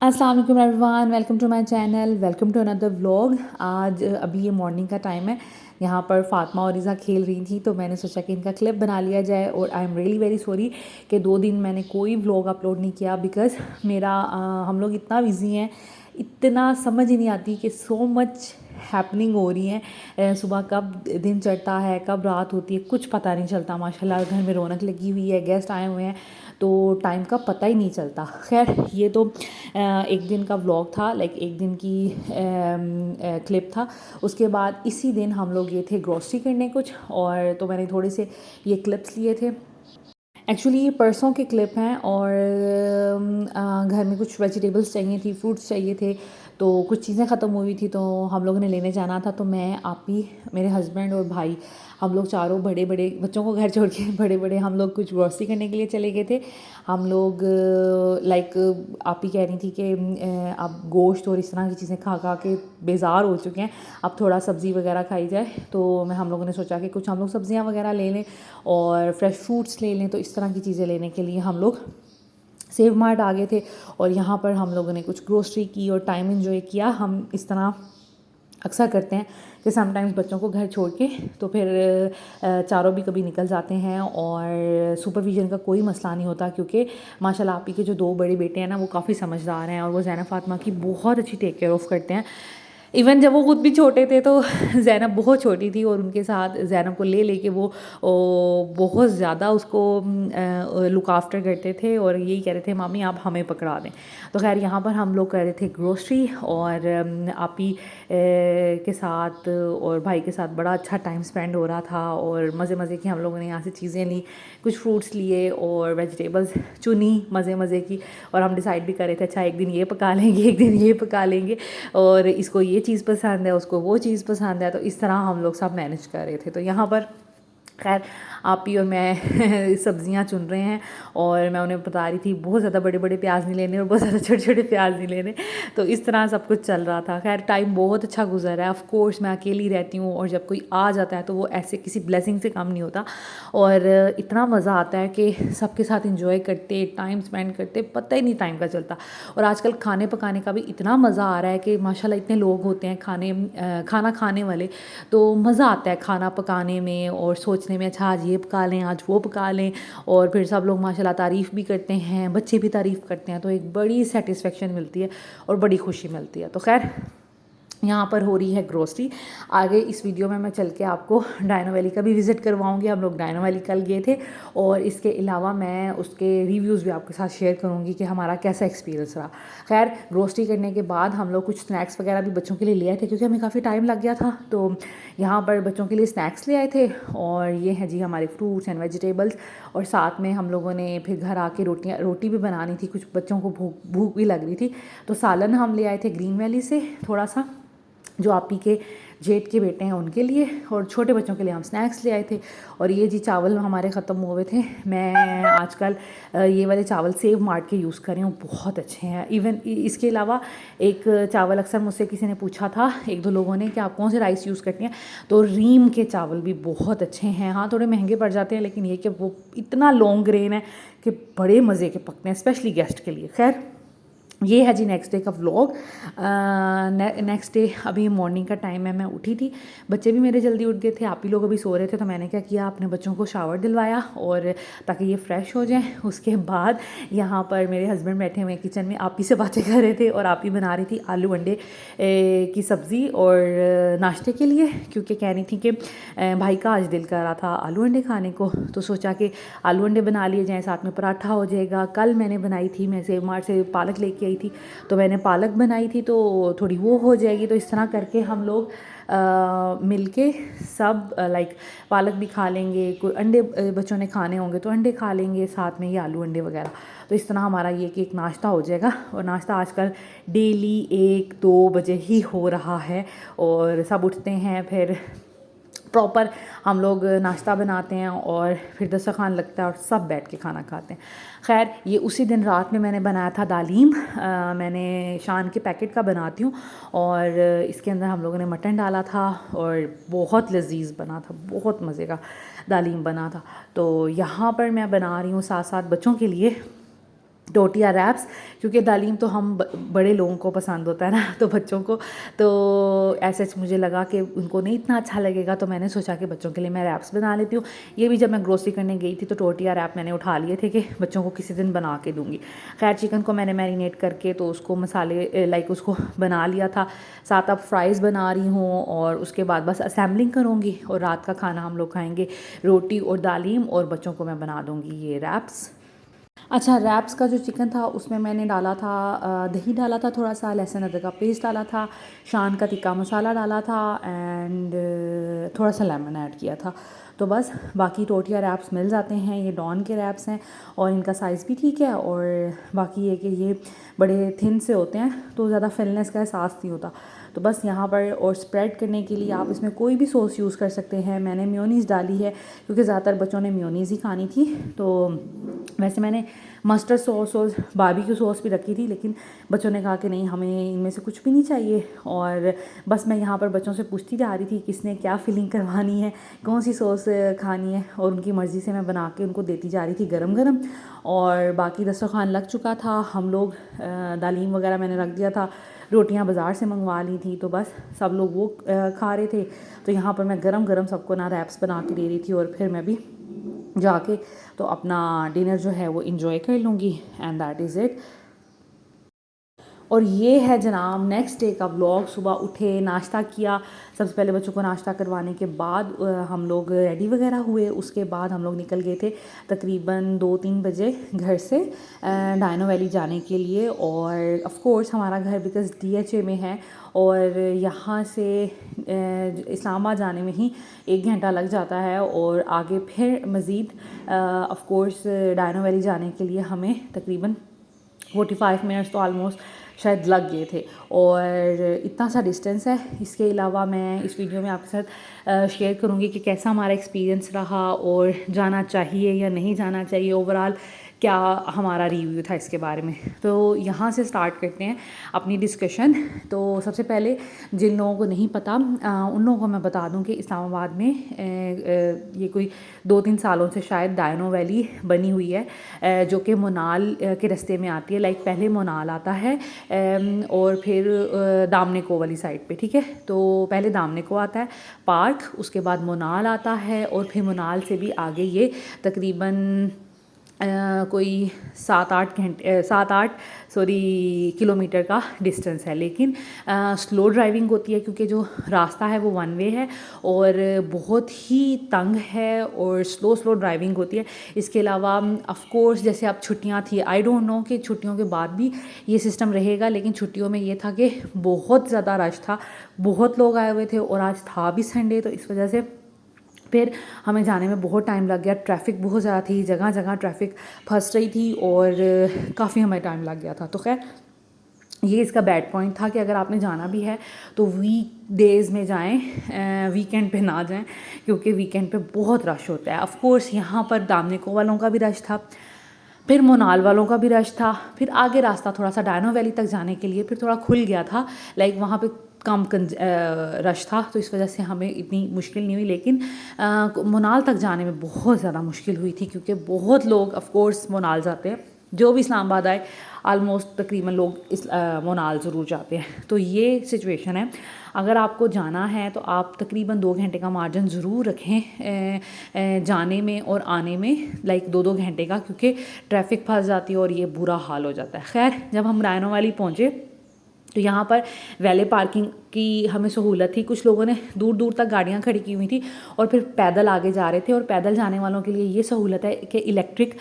अस्सलाम वालेकुम everyone, welcome to my channel, welcome to another vlog. आज अभी ये मॉर्निंग का टाइम है। यहाँ पर फातिमा और रिज़ा खेल रही थी तो मैंने सोचा कि इनका क्लिप बना लिया जाए। और I am really very sorry कि 2 दिन मैंने कोई व्लॉग अपलोड नहीं किया बिकॉज़ हम लोग इतना बिज़ी हैं, इतना समझ ही नहीं आती कि सो मच हैपनिंग हो रही है। सुबह कब दिन चढ़ता है, कब रात होती है, कुछ पता नहीं चलता। माशाल्लाह घर में रौनक लगी हुई है, गेस्ट आए हुए हैं तो टाइम का पता ही नहीं चलता। खैर ये तो एक दिन का व्लॉग था, लाइक एक दिन की क्लिप था। उसके बाद इसी दिन हम लोग ये थे ग्रॉसरी करने कुछ, और तो मैंने थोड़े से ये क्लिप्स लिए थे। एक्चुअली ये परसों के क्लिप हैं और घर में कुछ वेजिटेबल्स चाहिए थी, फ्रूट्स चाहिए थे, तो कुछ चीज़ें ख़त्म हुई थी तो हम लोगों ने लेने जाना था। तो मैं, आप ही, मेरे हस्बैंड और भाई, हम लोग चारों बड़े बड़े बच्चों को घर छोड़ के बड़े बड़े हम लोग कुछ ग्रॉसरी करने के लिए चले गए थे। हम लोग लाइक आप ही कह रही थी कि अब गोश्त और इस तरह की चीज़ें खा खा के बेजार हो चुके हैं, अब थोड़ा सब्ज़ी वगैरह खाई जाए। तो हम लोगों ने सोचा कि कुछ हम लोग सब्ज़ियाँ वगैरह ले लें और फ्रेश फ्रूट्स ले लें। तो इस तरह की चीज़ें लेने के लिए हम लोग सेव मार्ट आ गए थे और यहाँ पर हम लोगों ने कुछ ग्रोसरी की और टाइम इन्जॉय किया। हम इस तरह अक्सर करते हैं कि समटाइम्स बच्चों को घर छोड़ के तो फिर चारों भी कभी निकल जाते हैं और सुपरविज़न का कोई मसला नहीं होता, क्योंकि माशाल्लाह आप ही के जो 2 बड़े बेटे हैं ना, वो काफ़ी समझदार हैं और वो ज़ैनब फ़ातिमा की बहुत अच्छी टेक केयर ऑफ़ करते हैं। इवन जब वो खुद भी छोटे थे तो ज़ैनब बहुत छोटी थी और उनके साथ ज़ैनब को ले लेके वो बहुत ज़्यादा उसको लुक आफ्टर करते थे और यही कह रहे थे मामी आप हमें पकड़ा दें। तो खैर यहाँ पर हम लोग कर रहे थे ग्रोसरी और आप ही के साथ और भाई के साथ बड़ा अच्छा टाइम स्पेंड हो रहा था और मज़े मज़े की हम लोगों ने यहाँ से चीज़ें ली, कुछ फ्रूट्स लिए और वेजिटेबल्स चुनी मज़े मज़े की। और हम डिसाइड भी कर रहे थे अच्छा एक दिन ये पका लेंगे, एक दिन ये पका लेंगे, और इसको ये चीज़ पसंद है, उसको वो चीज़ पसंद है, तो इस तरह हम लोग सब मैनेज कर रहे थे। तो यहाँ पर खैर आप ही और मैं सब्ज़ियाँ चुन रहे हैं और मैं उन्हें बता रही थी बहुत ज़्यादा बड़े बड़े प्याज नहीं लेने और बहुत ज़्यादा छोटे छोटे प्याज नहीं लेने। तो इस तरह सब कुछ चल रहा था। खैर टाइम बहुत अच्छा गुजर रहा है। ऑफ़ कोर्स मैं अकेली रहती हूँ और जब कोई आ जाता है तो वो ऐसे किसी ब्लेसिंग से कम नहीं होता और इतना मज़ा आता है कि सबके साथ इंजॉय करते, टाइम स्पेंड करते, पता ही नहीं टाइम का चलता। और आजकल खाने पकाने का भी इतना मज़ा आ रहा है कि माशाल्लाह इतने लोग होते हैं खाना खाने वाले, तो मज़ा आता है खाना पकाने में और सोचने में अच्छा आज ये पका लें, आज वो पका लें, और फिर सब लोग माशाल्लाह तारीफ़ भी करते हैं, बच्चे भी तारीफ़ करते हैं, तो एक बड़ी सेटिस्फेक्शन मिलती है और बड़ी खुशी मिलती है। तो खैर यहाँ पर हो रही है ग्रोसरी। आगे इस वीडियो में मैं चल के आपको डायनो वैली का भी विज़िट करवाऊँगी। हम लोग डायनो वैली कल गए थे और इसके अलावा मैं उसके रिव्यूज़ भी आपके साथ शेयर करूँगी कि हमारा कैसा एक्सपीरियंस रहा। खैर ग्रोसरी करने के बाद हम लोग कुछ स्नैक्स वगैरह भी बच्चों के लिए ले आए थे क्योंकि हमें काफ़ी टाइम लग गया था। तो यहाँ पर बच्चों के लिए स्नैक्स ले आए थे और ये हैं जी हमारे फ्रूट्स एंड वेजिटेबल्स। और साथ में हम लोगों ने फिर घर आके रोटी भी बनानी थी, कुछ बच्चों को भूख भी लग रही थी, तो सालन हम ले आए थे ग्रीन वैली से थोड़ा सा, जो आप ही के जेठ के बेटे हैं उनके लिए, और छोटे बच्चों के लिए हम स्नैक्स ले आए थे। और ये जी चावल हमारे ख़त्म हुए थे। मैं आजकल ये वाले चावल सेव मार्ट के यूज़ कर रही हूँ, बहुत अच्छे हैं। इवन इसके अलावा एक चावल अक्सर मुझसे किसी ने पूछा था, 1-2 लोगों ने, कि आप कौन से राइस यूज़ करती हैं, तो रीम के चावल भी बहुत अच्छे हैं। हाँ थोड़े महंगे पड़ जाते हैं लेकिन ये कि वो इतना लॉन्ग ग्रेन है कि बड़े मज़े के पकते हैं, स्पेशली गेस्ट के लिए। खैर ये है जी नेक्स्ट डे का व्लॉग। नेक्स्ट डे अभी मॉर्निंग का टाइम है, मैं उठी थी, बच्चे भी मेरे जल्दी उठ गए थे, आप ही लोग अभी सो रहे थे, तो मैंने क्या किया, अपने बच्चों को शावर दिलवाया और ताकि ये फ्रेश हो जाएं। उसके बाद यहाँ पर मेरे हस्बैंड बैठे हुए किचन में, आप ही से बातें कर रहे थे और आप ही बना रही थी आलू अंडे की सब्ज़ी और नाश्ते के लिए, क्योंकि कह रही थी कि भाई का आज दिल कर रहा था आलू अंडे खाने को, तो सोचा कि आलू अंडे बना लिए जाएँ, साथ में पराठा हो जाएगा। कल मैंने बनाई थी, मैं सेव मार्ट से पालक लेके आई थी, तो मैंने पालक बनाई थी तो थोड़ी वो हो जाएगी। तो इस तरह करके हम लोग मिलके सब लाइक पालक भी खा लेंगे, कोई अंडे बच्चों ने खाने होंगे तो अंडे खा लेंगे, साथ में ये आलू अंडे वगैरह। तो इस तरह हमारा ये कि एक नाश्ता हो जाएगा। और नाश्ता आजकल डेली 1-2 बजे ही हो रहा है और सब उठते हैं, फिर प्रॉपर हम लोग नाश्ता बनाते हैं और फिर दस्तरखान लगता है और सब बैठ के खाना खाते हैं। खैर ये उसी दिन रात में मैंने बनाया था दालीम। मैंने शान के पैकेट का बनाती हूँ और इसके अंदर हम लोगों ने मटन डाला था और बहुत लजीज बना था, बहुत मज़े का दालीम बना था। तो यहाँ पर मैं बना रही हूँ साथ साथ बच्चों के लिए टोटिया रैप्स, क्योंकि दालीम तो हम बड़े लोगों को पसंद होता है ना, तो बच्चों को तो ऐसे मुझे लगा कि उनको नहीं इतना अच्छा लगेगा, तो मैंने सोचा कि बच्चों के लिए मैं रैप्स बना लेती हूँ। ये भी जब मैं ग्रोसरी करने गई थी तो टोटिया रैप मैंने उठा लिए थे कि बच्चों को किसी दिन बना के दूँगी। खैर चिकन को मैंने मैरिनेट करके तो उसको मसाले लाइक उसको बना लिया था, साथ अब फ्राइज़ बना रही हूँ और उसके बाद बस असेंबलिंग करूँगी और रात का खाना हम लोग खाएँगे रोटी और दालीम, और बच्चों को मैं बना दूँगी ये रैप्स। अच्छा, रैप्स का जो चिकन था उसमें मैंने डाला था दही डाला था, थोड़ा सा लहसुन अदरक का पेस्ट डाला था, शान का टिक्का मसाला डाला था एंड थोड़ा सा लेमन ऐड किया था। तो बस बाकी टोटिया रैप्स मिल जाते हैं, ये डॉन के रैप्स हैं और इनका साइज़ भी ठीक है, और बाकी ये कि ये बड़े थिन से होते हैं तो ज़्यादा फिलनेस का एहसास नहीं होता। तो बस यहाँ पर और स्प्रेड करने के लिए आप इसमें कोई भी सॉस यूज़ कर सकते हैं। मैंने मेयोनीज़ डाली है क्योंकि ज़्यादातर बच्चों ने मेयोनीज़ ही खानी थी, तो वैसे मैंने मस्टर्ड सॉस और बारबेक्यू सॉस भी रखी थी, लेकिन बच्चों ने कहा कि नहीं हमें इनमें से कुछ भी नहीं चाहिए। और बस मैं यहाँ पर बच्चों से पूछती जा रही थी किसने क्या फिलिंग करवानी है, कौन सी सॉस खानी है, और उनकी मर्ज़ी से मैं बना के उनको देती जा रही थी गरम गरम। और बाकी दस्तरखान लग चुका था, हम लोग दालीम वगैरह मैंने रख दिया था, रोटियां बाज़ार से मंगवा ली थी, तो बस सब लोग वो खा रहे थे। तो यहाँ पर मैं गरम गरम सबको ना रैप्स बना के दे रही थी, और फिर मैं भी जाके तो अपना डिनर जो है वो इंजॉय कर लूँगी, एंड दैट इज़ इट। और ये है जनाब नेक्स्ट डे का व्लॉग। सुबह उठे, नाश्ता किया, सबसे पहले बच्चों को नाश्ता करवाने के बाद हम लोग रेडी वगैरह हुए। उसके बाद हम लोग निकल गए थे तकरीबन 2-3 बजे घर से डायनो वैली जाने के लिए। और ऑफ़ कोर्स हमारा घर बिकॉज़ DHA में है, और यहाँ से इस्लामाबाद जाने में ही 1 घंटा लग जाता है, और आगे फिर मज़ीद ऑफ़ कोर्स डायनो वैली जाने के लिए हमें तकरीबन 45 मिनट्स तो ऑलमोस्ट शायद लग गए थे, और इतना सा डिस्टेंस है। इसके अलावा मैं इस वीडियो में आपके साथ शेयर करूँगी कि कैसा हमारा एक्सपीरियंस रहा, और जाना चाहिए या नहीं जाना चाहिए, ओवरऑल क्या हमारा रिव्यू था इसके बारे में। तो यहाँ से स्टार्ट करते हैं अपनी डिस्कशन। तो सबसे पहले जिन लोगों को नहीं पता उन लोगों को मैं बता दूं कि इस्लामाबाद में ये कोई 2-3 सालों से शायद डायनो वैली बनी हुई है, जो कि मोनाल के रास्ते में आती है। लाइक पहले मोनाल आता है और फिर दामने को वाली साइड पे, ठीक है। तो पहले दामने को आता है पार्क, उसके बाद मोनाल आता है, और फिर मोनाल से भी आगे ये तकरीबन कोई 7-8 किलोमीटर का डिस्टेंस है। लेकिन स्लो ड्राइविंग होती है क्योंकि जो रास्ता है वो 1 वे है और बहुत ही तंग है, और स्लो ड्राइविंग होती है। इसके अलावा ऑफ़ कोर्स जैसे अब छुट्टियां थी, आई डोंट नो कि छुट्टियों के बाद भी ये सिस्टम रहेगा, लेकिन छुट्टियों में ये था कि बहुत ज़्यादा रश था, बहुत लोग आए हुए थे, और आज था भी संडे, तो इस वजह से फिर हमें जाने में बहुत टाइम लग गया। ट्रैफ़िक बहुत ज़्यादा थी, जगह जगह ट्रैफ़िक फंस रही थी, और काफ़ी हमें टाइम लग गया था। तो खैर ये इसका बैड पॉइंट था कि अगर आपने जाना भी है तो वीक डेज़ में जाएं, वीकेंड पे ना जाएं, क्योंकि वीकेंड पे बहुत रश होता है। ऑफ़ कोर्स यहाँ पर दामने को वालों का भी रश था, फिर मोनाल वालों का भी रश था, फिर आगे रास्ता थोड़ा सा डायनो वैली तक जाने के लिए फिर थोड़ा खुल गया था, लाइक वहाँ पे कम रश था, तो इस वजह से हमें इतनी मुश्किल नहीं हुई। लेकिन मोनाल तक जाने में बहुत ज़्यादा मुश्किल हुई थी, क्योंकि बहुत लोग ऑफ़ कोर्स मोनाल जाते हैं, जो भी इस्लामाबाद आए आलमोस्ट तकरीबन लोग इस मोनाल ज़रूर जाते हैं। तो ये सिचुएशन है। अगर आपको जाना है तो आप तकरीबन 2 घंटे का मार्जिन ज़रूर रखें जाने में और आने में, लाइक 2-2 घंटे का, क्योंकि ट्रैफ़िक फंस जाती है और ये बुरा हाल हो जाता है। खैर जब हम डायनो वैली पहुँचे तो यहाँ पर वैले पार्किंग की हमें सहूलत थी। कुछ लोगों ने दूर दूर तक गाड़ियाँ खड़ी की हुई थी और फिर पैदल आगे जा रहे थे, और पैदल जाने वालों के लिए ये सहूलत है कि इलेक्ट्रिक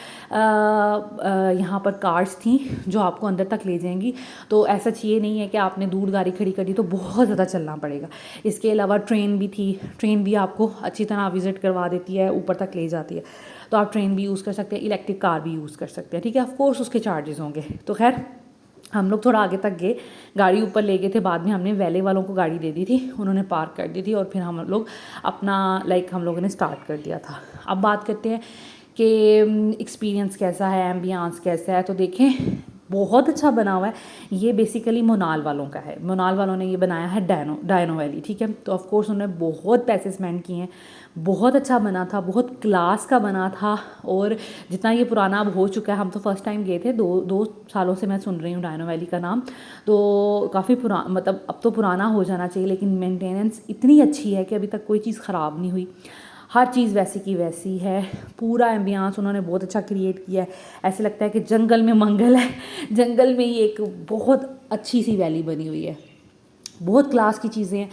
यहाँ पर कार्स थी जो आपको अंदर तक ले जाएंगी। तो ऐसा ये नहीं है कि आपने दूर गाड़ी खड़ी करी तो बहुत ज़्यादा चलना पड़ेगा। इसके अलावा ट्रेन भी थी, ट्रेन भी आपको अच्छी तरह विज़िट करवा देती है, ऊपर तक ले जाती है, तो आप ट्रेन भी यूज़ कर सकते हैं, इलेक्ट्रिक कार भी यूज़ कर सकते हैं, ठीक है। ऑफकोर्स उसके चार्जेस होंगे। तो खैर हम लोग थोड़ा आगे तक गए, गाड़ी ऊपर ले गए थे, बाद में हमने वैले वालों को गाड़ी दे दी थी, उन्होंने पार्क कर दी थी, और फिर हम लोग अपना हम लोगों ने स्टार्ट कर दिया था। अब बात करते हैं कि एक्सपीरियंस कैसा है, एम्बियंस कैसा है। तो देखें बहुत अच्छा बना हुआ है। ये बेसिकली मोनाल वालों का है, मोनाल वालों ने ये बनाया है डायनो वैली, ठीक है। तो ऑफ कोर्स उन्होंने बहुत पैसे स्पेंड किए हैं, बहुत अच्छा बना था, बहुत क्लास का बना था। और जितना ये पुराना अब हो चुका है, हम तो फर्स्ट टाइम गए थे, दो सालों से मैं सुन रही हूँ डायनो वैली का नाम, तो काफ़ी पुराना, मतलब अब तो पुराना हो जाना चाहिए, लेकिन मेंटेनेंस इतनी अच्छी है कि अभी तक कोई चीज़ ख़राब नहीं हुई। हर चीज़ वैसी की वैसी है, पूरा एम्बियंस उन्होंने बहुत अच्छा क्रिएट किया है। ऐसे लगता है कि जंगल में मंगल है, जंगल में ही एक बहुत अच्छी सी वैली बनी हुई है। बहुत क्लास की चीज़ें हैं,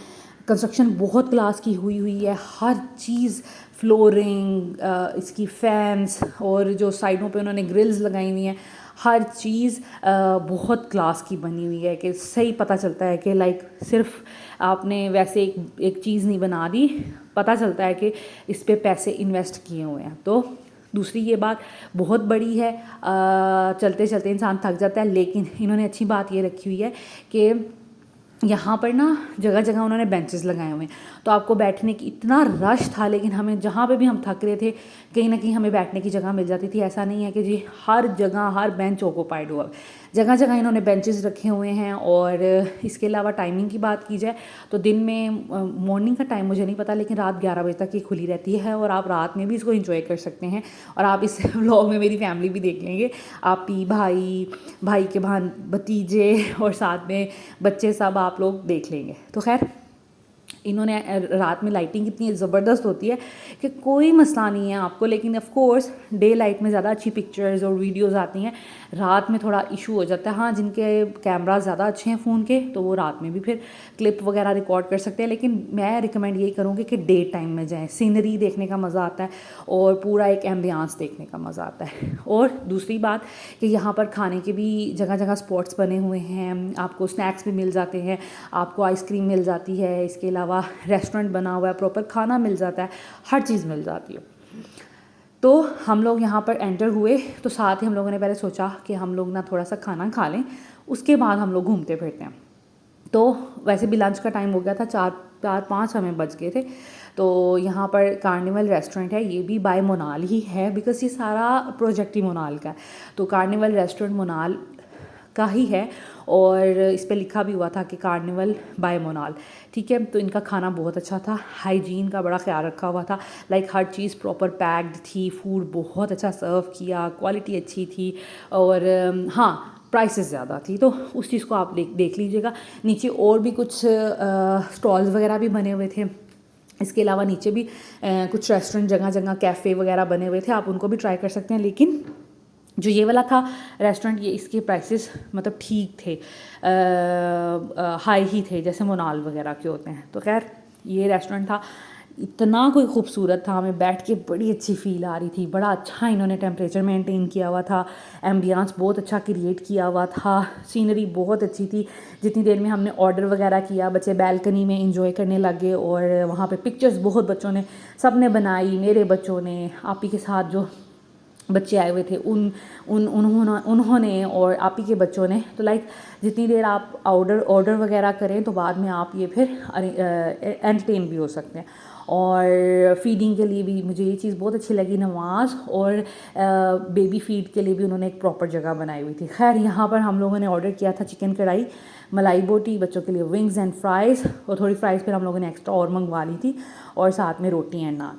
कंस्ट्रक्शन बहुत क्लास की हुई है, हर चीज़, फ्लोरिंग, इसकी फैंस और जो साइडों पे उन्होंने ग्रिल्स लगाई हुई हैं, हर चीज़ बहुत क्लास की बनी हुई है कि सही पता चलता है कि लाइक सिर्फ आपने वैसे एक चीज़ नहीं बना दी, पता चलता है कि इस पे पैसे इन्वेस्ट किए हुए हैं। तो दूसरी ये बात बहुत बड़ी है, चलते चलते इंसान थक जाता है, लेकिन इन्होंने अच्छी बात ये रखी हुई है कि यहाँ पर ना जगह जगह उन्होंने बेंचेस लगाए हुए हैं, तो आपको बैठने की, इतना रश था लेकिन हमें जहाँ पे भी हम थक रहे थे कहीं ना कहीं हमें बैठने की जगह मिल जाती थी। ऐसा नहीं है कि जी हर जगह हर बेंच ऑक्यूपाइड हुआ, जगह जगह इन्होंने बेंचेस रखे हुए हैं। और इसके अलावा टाइमिंग की बात की जाए तो दिन में, मॉर्निंग का टाइम मुझे नहीं पता, लेकिन रात 11 बजे तक ये खुली रहती है और आप रात में भी इसको एंजॉय कर सकते हैं। और आप इस व्लॉग में मेरी फैमिली भी देख लेंगे, आपी भाई के भतीजे और साथ में बच्चे, सब आप लोग देख लेंगे। तो खैर, इन्होंने रात में लाइटिंग इतनी ज़बरदस्त होती है कि कोई मसला नहीं है आपको, लेकिन ऑफ कोर्स डे लाइट में ज़्यादा अच्छी पिक्चर्स और वीडियोस आती हैं, रात में थोड़ा इशू हो जाता है। हाँ, जिनके कैमरा ज़्यादा अच्छे हैं फ़ोन के, तो वो रात में भी फिर क्लिप वगैरह रिकॉर्ड कर सकते हैं, लेकिन मैं रिकमेंड यही करूँगी कि डे टाइम में जाएँ, सीनरी देखने का मज़ा आता है और पूरा एक एम्बियंस देखने का मज़ा आता है। और दूसरी बात कि यहाँ पर खाने के भी जगह जगह स्पॉट्स बने हुए हैं, आपको स्नैक्स भी मिल जाते हैं, आपको आइसक्रीम मिल जाती है, इसके अलावा रेस्टोरेंट बना हुआ है, प्रॉपर खाना मिल जाता है, हर चीज़ मिल जाती है। तो हम लोग यहाँ पर एंटर हुए तो साथ ही हम लोगों ने पहले सोचा कि हम लोग ना थोड़ा सा खाना खा लें, उसके बाद हम लोग घूमते फिरते हैं। तो वैसे भी लंच का टाइम हो गया था, 4-5 हमें बज गए थे। तो यहाँ पर कार्निवल रेस्टोरेंट है, ये भी बाय मोनाल ही है, बिकॉज़ ये सारा प्रोजेक्ट ही मोनाल का है। तो कार्निवल रेस्टोरेंट मोनाल का ही है और इस पे लिखा भी हुआ था कि कार्निवल बाय मोनाल, ठीक है। तो इनका खाना बहुत अच्छा था, हाइजीन का बड़ा ख्याल रखा हुआ था, लाइक हर चीज़ प्रॉपर पैक्ड थी, फूड बहुत अच्छा सर्व किया, क्वालिटी अच्छी थी। और हाँ, प्राइसेस ज़्यादा थी, तो उस चीज़ को आप देख लीजिएगा। नीचे और भी कुछ स्टॉल्स वगैरह भी बने हुए थे, इसके अलावा नीचे भी कुछ रेस्टोरेंट, जगह जगह कैफ़े वगैरह बने हुए थे, आप उनको भी ट्राई कर सकते हैं। लेकिन जो ये वाला था रेस्टोरेंट, ये इसके प्राइसेस मतलब ठीक थे, हाई ही थे, जैसे मोनाल वगैरह के होते हैं। तो खैर, ये रेस्टोरेंट था, इतना कोई खूबसूरत था, हमें बैठ के बड़ी अच्छी फ़ील आ रही थी, बड़ा अच्छा इन्होंने टेम्परेचर मेंटेन किया हुआ था, एम्बियंस बहुत अच्छा क्रिएट किया हुआ था, सीनरी बहुत अच्छी थी। जितनी देर में हमने ऑर्डर वगैरह किया, बच्चे बैल्कनी में इंजॉय करने लगे और वहाँ पे पिक्चर्स बहुत बच्चों ने, सब ने बनाई, मेरे बच्चों ने, आपी के साथ जो बच्चे आए हुए थे उन्होंने और आप ही के बच्चों ने। तो लाइक जितनी देर आप ऑर्डर वगैरह करें तो बाद में आप ये फिर एंटरटेन भी हो सकते हैं। और फीडिंग के लिए भी मुझे ये चीज़ बहुत अच्छी लगी, नमाज और बेबी फीड के लिए भी उन्होंने एक प्रॉपर जगह बनाई हुई थी। खैर, यहाँ पर हम लोगों ने ऑर्डर किया था चिकन कढ़ाई, मलाई बोटी, बच्चों के लिए विंग्स एंड फ्राइज़, और थोड़ी फ्राइज़ फिर हम लोगों ने एक्स्ट्रा और मंगवा ली थी, और साथ में रोटी एंड नान।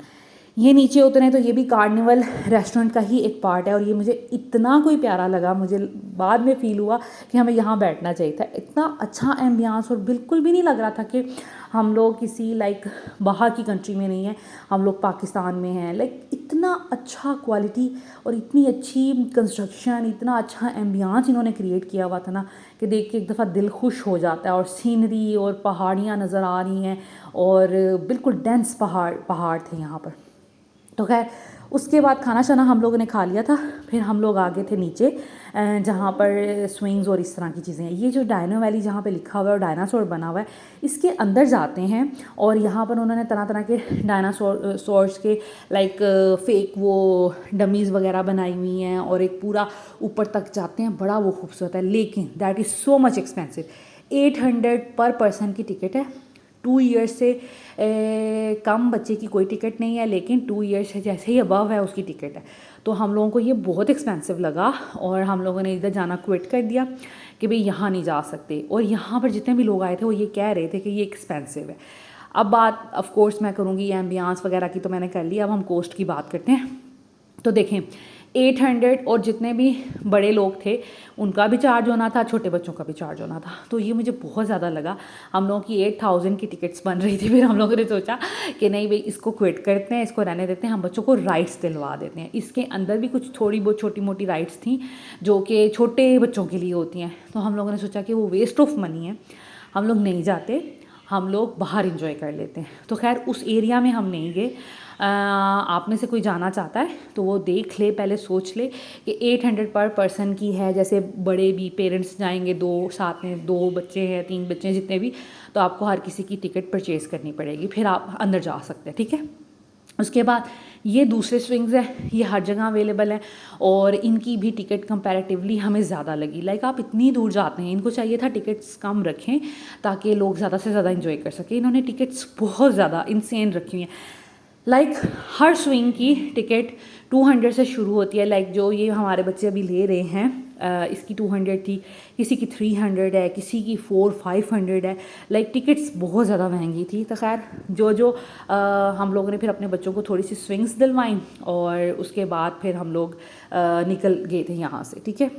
ये नीचे उतरे तो ये भी कार्निवल रेस्टोरेंट का ही एक पार्ट है, और ये मुझे इतना कोई प्यारा लगा, मुझे बाद में फ़ील हुआ कि हमें यहाँ बैठना चाहिए था। इतना अच्छा एम्बियंस, और बिल्कुल भी नहीं लग रहा था कि हम लोग किसी लाइक बाहर की कंट्री में नहीं है, हम लोग पाकिस्तान में हैं। लाइक इतना अच्छा क्वालिटी और इतनी अच्छी कंस्ट्रक्शन, इतना अच्छा एम्बियंस इन्होंने क्रिएट किया हुआ था ना, कि देख के एक दफ़ा दिल खुश हो जाता है। और सीनरी और पहाड़ियाँ नज़र आ रही हैं, और बिल्कुल डेंस पहाड़ थे यहाँ पर। तो खैर, उसके बाद खाना शाना हम लोगों ने खा लिया था, फिर हम लोग आ गए थे नीचे, जहाँ पर स्विंग्स और इस तरह की चीज़ें हैं। ये जो डायनो वैली जहाँ पे लिखा हुआ है और डायनासोर बना हुआ है, इसके अंदर जाते हैं और यहाँ पर उन्होंने तरह तरह के डायनासोर्स के लाइक फेक वो डमीज़ वगैरह बनाई हुई हैं, और एक पूरा ऊपर तक जाते हैं, बड़ा वो खूबसूरत है। लेकिन that is so much expensive. 800 पर पर्सन की टिकट है, 2 ईयर्स से कम बच्चे की कोई टिकट नहीं है, लेकिन 2 ईयर्स से जैसे ही अबव है उसकी टिकट है। तो हम लोगों को ये बहुत एक्सपेंसिव लगा और हम लोगों ने इधर जाना क्विट कर दिया कि भाई यहाँ नहीं जा सकते। और यहाँ पर जितने भी लोग आए थे वो ये कह रहे थे कि ये एक्सपेंसिव है। अब बात ऑफ कोर्स मैं करूँगी एम्बियंस वगैरह की, तो मैंने कर ली, अब हम कॉस्ट की बात करते हैं। तो देखें 800 और जितने भी बड़े लोग थे उनका भी चार्ज होना था, छोटे बच्चों का भी चार्ज होना था। तो ये मुझे बहुत ज़्यादा लगा। हम लोगों की 8000 की टिकट्स बन रही थी। फिर हम लोगों ने सोचा कि नहीं भाई इसको क्विट करते हैं, इसको रहने देते हैं, हम बच्चों को राइड्स दिलवा देते हैं। इसके अंदर भी कुछ थोड़ी बहुत छोटी मोटी राइड्स थी जो कि छोटे बच्चों के लिए होती हैं। तो हम लोगों ने सोचा कि वो वेस्ट ऑफ मनी है, हम लोग नहीं जाते, हम लोग बाहर इंजॉय कर लेते हैं। तो खैर उस एरिया में हम नहीं गए। आप में से कोई जाना चाहता है तो वो देख ले, पहले सोच ले कि 800 पर पर्सन की है। जैसे बड़े भी पेरेंट्स जाएंगे, 2 साथ में 2 बच्चे हैं, 3 बच्चे हैं, जितने भी, तो आपको हर किसी की टिकट परचेज़ करनी पड़ेगी, फिर आप अंदर जा सकते हैं, ठीक है। उसके बाद ये दूसरे स्विंग्स हैं, ये हर जगह अवेलेबल है और इनकी भी टिकट कंपैरेटिवली हमें ज़्यादा लगी। लाइक आप इतनी दूर जाते हैं, इनको चाहिए था टिकट्स कम रखें ताकि लोग ज़्यादा से ज़्यादा इंजॉय कर सकें। इन्होंने टिकट्स बहुत ज़्यादा इंसेन रखी हुई हैं। लाइक हर स्विंग की टिकट 200 से शुरू होती है। लाइक जो ये हमारे बच्चे अभी ले रहे हैं, इसकी 200 थी, किसी की 300 है, किसी की 400-500 है। लाइक टिकट्स बहुत ज़्यादा महंगी थी। तो खैर जो हम लोगों ने फिर अपने बच्चों को थोड़ी सी स्विंग्स दिलवाई और उसके बाद फिर हम लोग निकल गए थे यहाँ से, ठीक है।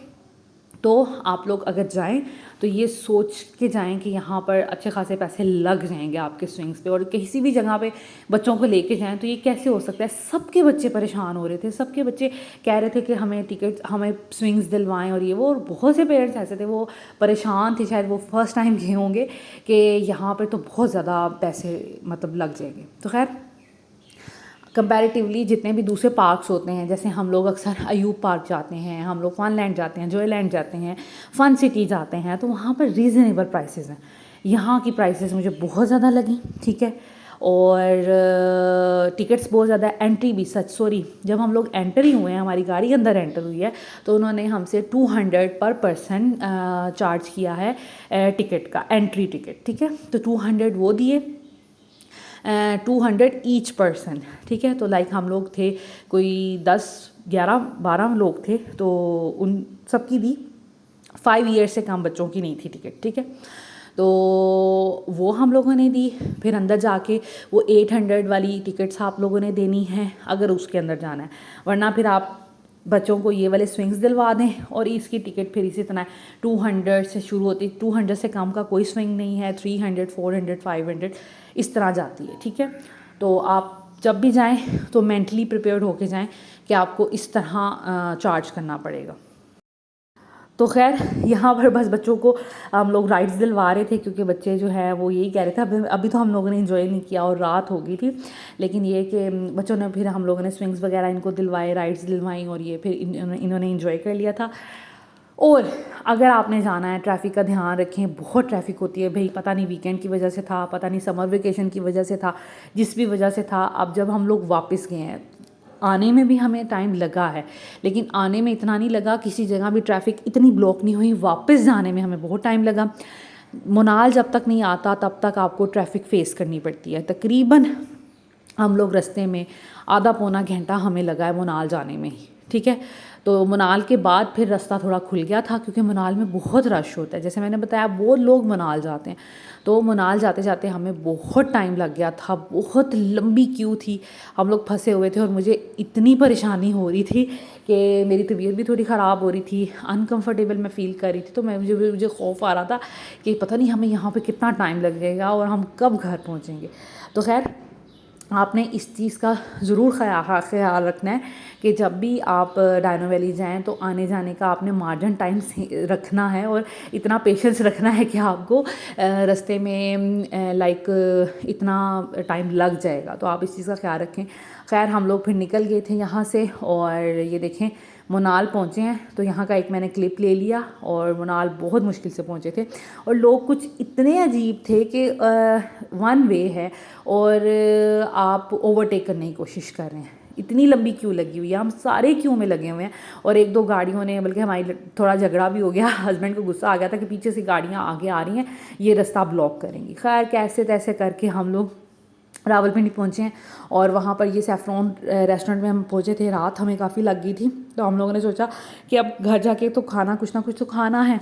तो आप लोग अगर जाएं तो ये सोच के जाएं कि यहाँ पर अच्छे खासे पैसे लग जाएंगे आपके स्विंग्स पे। और किसी भी जगह पे बच्चों को लेके जाएं तो ये कैसे हो सकता है। सबके बच्चे परेशान हो रहे थे, सबके बच्चे कह रहे थे कि हमें टिकट, हमें स्विंग्स दिलवाएं और ये वो। और बहुत से पेरेंट्स ऐसे थे वो परेशान थे, शायद वो फर्स्ट टाइम गए होंगे कि यहाँ पर तो बहुत ज़्यादा पैसे मतलब लग जाएंगे। तो खैर कंपैरेटिवली जितने भी दूसरे पार्क्स होते हैं, जैसे हम लोग अक्सर अयूब पार्क जाते हैं, हम लोग फनलैंड जाते हैं, जॉयलैंड जाते हैं, फ़न सिटी जाते हैं, तो वहाँ पर रीज़नेबल प्राइसेस हैं। यहाँ की प्राइसेस मुझे बहुत ज़्यादा लगी, ठीक है। और टिकट्स बहुत ज़्यादा, एंट्री भी जब हम लोग एंटर ही हुए हैं, हमारी गाड़ी के अंदर एंटर हुई है, तो उन्होंने हमसे 200 पर पर्सन चार्ज किया है टिकट का, एंट्री टिकट, ठीक है। तो 200 वो दिए, 200 ईच पर्सन, ठीक है। तो लाइक हम लोग थे कोई 10, 11, 12 लोग थे, तो उन सबकी दी। 5 ईयर से कम बच्चों की नहीं थी टिकट, ठीक है। तो वो हम लोगों ने दी। फिर अंदर जाके वो 800 वाली टिकट्स आप लोगों ने देनी है अगर उसके अंदर जाना है, वरना फिर आप बच्चों को ये वाले स्विंग्स दिलवा दें। और इसकी टिकट फिर इसी तरह 200 से शुरू होती, 200 से कम का कोई स्विंग नहीं है, 300, 400, 500 इस तरह जाती है, ठीक है। तो आप जब भी जाएं तो मेंटली प्रिपेयर्ड होके जाएं कि आपको इस तरह चार्ज करना पड़ेगा। तो खैर यहाँ पर बस बच्चों को हम लोग राइड्स दिलवा रहे थे, क्योंकि बच्चे जो है वो यही कह रहे थे। अभी तो हम लोगों ने इन्जॉय नहीं किया और रात हो गई थी, लेकिन ये कि बच्चों ने, फिर हम लोगों ने स्विंग्स वगैरह इनको दिलवाए, राइड्स दिलवाई, और ये फिर इन्होंने इन्जॉय कर लिया था। और अगर आपने जाना है, ट्रैफिक का ध्यान रखें, बहुत ट्रैफिक होती है भाई। पता नहीं वीकेंड की वजह से था, पता नहीं समर वेकेशन की वजह से था, जिस भी वजह से था। अब जब हम लोग वापस गए हैं, आने में भी हमें टाइम लगा है, लेकिन आने में इतना नहीं लगा, किसी जगह भी ट्रैफिक इतनी ब्लॉक नहीं हुई। वापस जाने में हमें बहुत टाइम लगा। मुनाल जब तक नहीं आता तब तक आपको ट्रैफिक फेस करनी पड़ती है। तकरीबन हम लोग रास्ते में आधा पौना घंटा हमें लगा है मुनाल जाने में ही, ठीक है। तो मुनाल के बाद फिर रास्ता थोड़ा खुल गया था, क्योंकि मुनाल में बहुत रश होता है। जैसे मैंने बताया, बहुत लोग मुनाल जाते हैं, तो मुनाल जाते जाते हमें बहुत टाइम लग गया था। बहुत लंबी क्यू थी, हम लोग फंसे हुए थे, और मुझे इतनी परेशानी हो रही थी कि मेरी तबीयत भी थोड़ी ख़राब हो रही थी, अनकम्फर्टेबल मैं फ़ील कर रही थी। तो मुझे खौफ आ रहा था कि पता नहीं हमें यहाँ पर कितना टाइम लगेगा और हम कब घर पहुँचेंगे। तो खैर आपने इस चीज़ का ज़रूर ख्याल रखना है कि जब भी आप डायनो वैली जाएं तो आने जाने का आपने मार्जिन टाइम रखना है, और इतना पेशेंस रखना है कि आपको रास्ते में लाइक इतना टाइम लग जाएगा। तो आप इस चीज़ का ख्याल रखें। खैर हम लोग फिर निकल गए थे यहाँ से, और ये देखें मुनाल पहुँचे हैं। तो यहाँ का एक मैंने क्लिप ले लिया, और मुनाल बहुत मुश्किल से पहुँचे थे, और लोग कुछ इतने अजीब थे कि 1 वे है और आप ओवरटेक करने की कोशिश कर रहे हैं। इतनी लंबी क्यू लगी हुई है, हम सारे क्यू में लगे हुए हैं। और एक दो गाड़ियों ने, बल्कि हमारी थोड़ा झगड़ा भी हो गया, हस्बैंड को गुस्सा आ गया था कि पीछे से गाड़ियाँ आगे आ रही हैं, ये रास्ता ब्लॉक करेंगी। खैर कैसे तैसे करके हम लोग रावलपिंडी पहुँचे हैं और वहाँ पर ये सैफ़रॉन रेस्टोरेंट में हम पहुँचे थे। रात हमें काफ़ी लग गई थी, तो हम लोगों ने सोचा कि अब घर जाके तो खाना कुछ ना कुछ तो खाना है,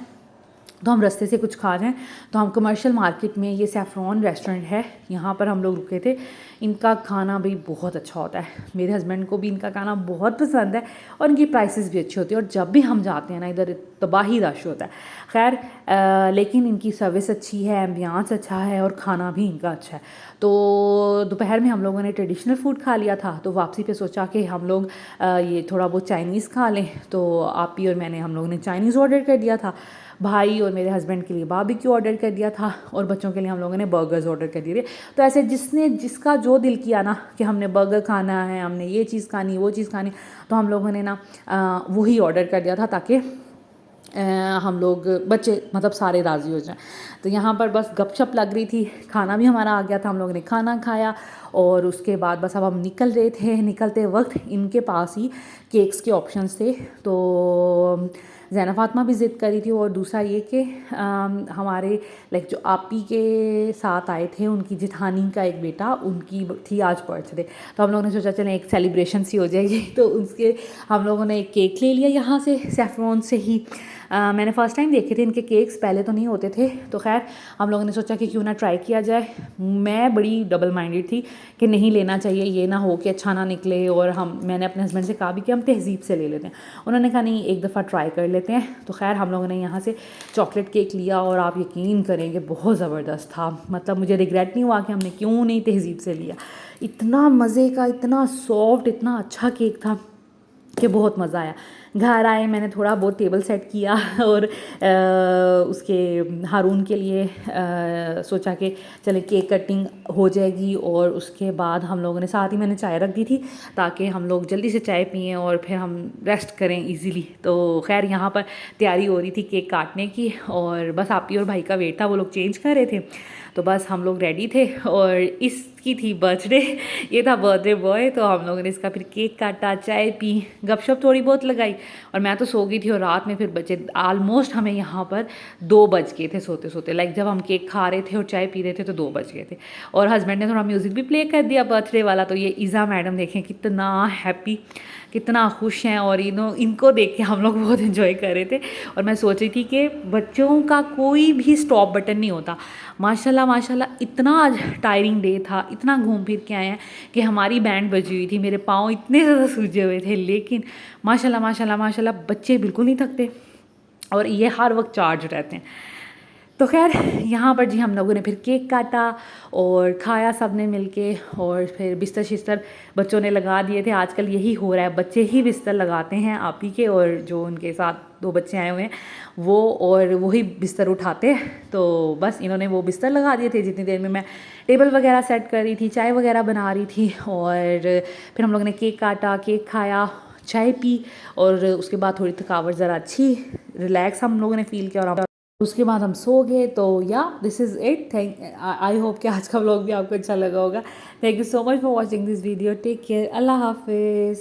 तो हम रास्ते से कुछ खा जाएँ। तो हम कमर्शियल मार्केट में, ये सैफ़रॉन रेस्टोरेंट है, यहाँ पर हम लोग रुके थे। इनका खाना भी बहुत अच्छा होता है, मेरे हस्बैंड को भी इनका खाना बहुत पसंद है और इनकी प्राइसेस भी अच्छी होती है। और जब भी हम जाते हैं ना, इधर तबाही रश होता है। खैर लेकिन इनकी सर्विस अच्छी है, एम्बियंस अच्छा है और खाना भी इनका अच्छा है। तो दोपहर में हम लोगों ने ट्रेडिशनल फूड खा लिया था, तो वापसी पे सोचा कि हम लोग ये थोड़ा बहुत चाइनीज़ खा लें। तो आप ही और मैंने, हम लोगों ने चाइनीज़ ऑर्डर कर दिया था। भाई और मेरे हस्बैंड के लिए बारबेक्यू ऑर्डर कर दिया था और बच्चों के लिए हम लोगों ने बर्गर्स ऑर्डर कर दिए थे। तो ऐसे जिसने जिसका जो दिल किया ना कि हमने बर्गर खाना है, हमने ये चीज़ खानी, वो चीज़ खानी, तो हम लोगों ने ना वही ऑर्डर कर दिया था, ताकि हम लोग बच्चे मतलब सारे राज़ी हो जाएं। तो यहाँ पर बस गपशप लग रही थी, खाना भी हमारा आ गया था, हम लोगों ने खाना खाया और उसके बाद बस अब हम निकल रहे थे। निकलते वक्त इनके पास ही केक्स के ऑप्शंस थे, तो ज़ैना फ़ातिमा भी ज़िद करी थी। और दूसरा ये कि हमारे लाइक जो आपी के साथ आए थे, उनकी जिठानी का एक बेटा, उनकी थी आज बर्थडे, तो हम लोगों ने सोचा चलें एक सेलिब्रेशन सी हो जाएगी। तो उसके हम लोगों ने एक केक ले लिया यहाँ से सैफ़रॉन से ही। मैंने फ़र्स्ट टाइम देखे थे इनके केक्स, पहले तो नहीं होते थे। तो खैर हम लोगों ने सोचा कि क्यों ना ट्राई किया जाए। मैं बड़ी डबल माइंडेड थी कि नहीं लेना चाहिए, ये ना हो कि अच्छा ना निकले। और मैंने अपने हस्बैंड से कहा भी कि हम तहज़ीब से ले लेते हैं, उन्होंने कहा नहीं एक दफ़ा ट्राई कर लेते हैं। तो खैर हम लोगों ने यहाँ से चॉकलेट केक लिया और आप यकीन करेंगे बहुत ज़बरदस्त था। मतलब मुझे रिग्रेट नहीं हुआ कि हमने क्यों नहीं तहज़ीब से लिया। इतना मज़े का, इतना सॉफ्ट, इतना अच्छा केक था कि बहुत मज़ा आया। घर आए, मैंने थोड़ा बहुत टेबल सेट किया और उसके हारून के लिए सोचा कि चले केक कटिंग हो जाएगी। और उसके बाद हम लोगों ने, साथ ही मैंने चाय रख दी थी ताकि हम लोग जल्दी से चाय पिएं और फिर हम रेस्ट करें इजीली। तो खैर यहाँ पर तैयारी हो रही थी केक काटने की और बस आप ही और भाई का वेट था, वो लोग चेंज कर रहे थे। तो बस हम लोग रेडी थे और इसकी थी बर्थडे, ये था बर्थडे बॉय। तो हम लोगों ने इसका फिर केक काटा, चाय पी, गपशप थोड़ी बहुत लगाई और मैं तो सो गई थी। और रात में फिर बचे ऑलमोस्ट हमें यहाँ पर 2 बज गए थे सोते सोते। लाइक जब हम केक खा रहे थे और चाय पी रहे थे तो 2 बज गए थे। और हस्बैंड ने थोड़ा म्यूज़िक भी प्ले कर दिया बर्थडे वाला। तो ये ईज़ा मैडम देखें कितना हैप्पी, कितना खुश हैं। और इनको देख के हम लोग बहुत इन्जॉय कर रहे थे। और मैं सोच रही थी कि बच्चों का कोई भी स्टॉप बटन नहीं होता। माशाल्लाह माशाल्लाह, इतना आज टायरिंग डे था, इतना घूम फिर के आए हैं कि हमारी बैंड बजी हुई थी, मेरे पाँव इतने ज़्यादा सूजे हुए थे। लेकिन माशाल्लाह माशाल्लाह माशाल्लाह बच्चे बिल्कुल नहीं थकते और ये हर वक्त चार्ज रहते हैं। तो खैर यहाँ पर जी हम लोगों ने फिर केक काटा और खाया सब ने मिलके। और फिर बिस्तर शिस्तर बच्चों ने लगा दिए थे। आजकल यही हो रहा है, बच्चे ही बिस्तर लगाते हैं आप ही के, और जो उनके साथ 2 बच्चे आए हुए हैं वो, और वही बिस्तर उठाते हैं। तो बस इन्होंने वो बिस्तर लगा दिए थे जितनी देर में मैं टेबल वगैरह सेट कर रही थी, चाय वगैरह बना रही थी। और फिर हम लोगों ने केक काटा, केक खाया, चाय पी और उसके बाद थोड़ी थकावट, ज़रा अच्छी रिलैक्स हम लोगों ने फ़ील किया और उसके बाद हम सो गए। तो या this is it. I hope कि आज का व्लॉग भी आपको अच्छा लगा होगा। Thank you so much for watching this video. Take care, अल्लाह हाफिज़।